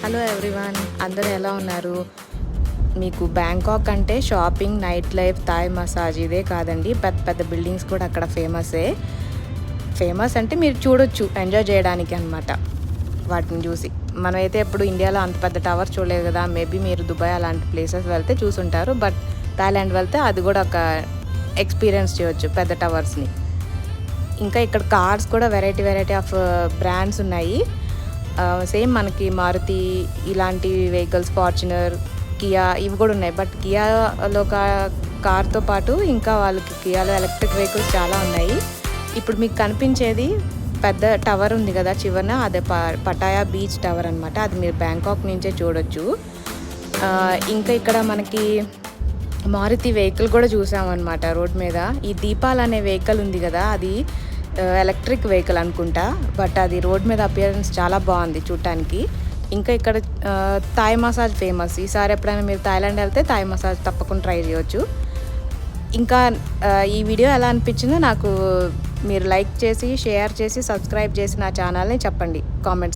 Hello everyone, అందరూ ఎలా ఉన్నారు? మీకు బ్యాంకాక్ అంటే shopping, night life, Thai massage ఇదే కాదండి, పెద్ద పెద్ద బిల్డింగ్స్ కూడా అక్కడ ఫేమస్ అంటే మీరు చూడొచ్చు ఎంజాయ్ చేయడానికి అనమాట. వాటిని చూసి మనమైతే ఎప్పుడు ఇండియాలో అంత పెద్ద టవర్స్ చూడలేదు కదా. మేబీ మీరు దుబాయ్ అలాంటి ప్లేసెస్ వెళ్తే చూసుంటారు, బట్ థాయిలాండ్ వెళ్తే అది కూడా ఒక ఎక్స్పీరియన్స్ చేయొచ్చు, పెద్ద టవర్స్ని. ఇంకా ఇక్కడ కార్స్ కూడా వెరైటీ ఆఫ్ బ్రాండ్స్ ఉన్నాయి. సేమ్ మనకి మారుతి ఇలాంటి వెహికల్స్, ఫార్చునర్, కియా ఇవి కూడా ఉన్నాయి. బట్ కియాలో కార్తో పాటు ఇంకా వాళ్ళకి కియాలో ఎలక్ట్రిక్ వెహికల్స్ చాలా ఉన్నాయి. ఇప్పుడు మీకు కనిపించేది పెద్ద టవర్ ఉంది కదా చివరన, అదే పటాయా బీచ్ టవర్ అనమాట. అది మీరు బ్యాంకాక్ నుంచే చూడొచ్చు. ఇంకా ఇక్కడ మనకి మారుతి వెహికల్ కూడా చూసామన్నమాట రోడ్ మీద. ఈ దీపాల్ అనే వెహికల్ ఉంది కదా, అది ఎలక్ట్రిక్ వెహికల్ అనుకుంటా, బట్ అది రోడ్ మీద అపియరెన్స్ చాలా బాగుంది చూడటానికి. ఇంకా ఇక్కడ థాయ్ మసాజ్ ఫేమస్. ఈసారి ఎప్పుడైనా మీరు థాయిలాండ్ వెళ్తే థాయ్ మసాజ్ తప్పకుండా ట్రై చేయొచ్చు. ఇంకా ఈ వీడియో ఎలా అనిపించిందో నాకు మీరు లైక్ చేసి, షేర్ చేసి, సబ్స్క్రైబ్ చేసి నా ఛానల్ని చెప్పండి కామెంట్స్.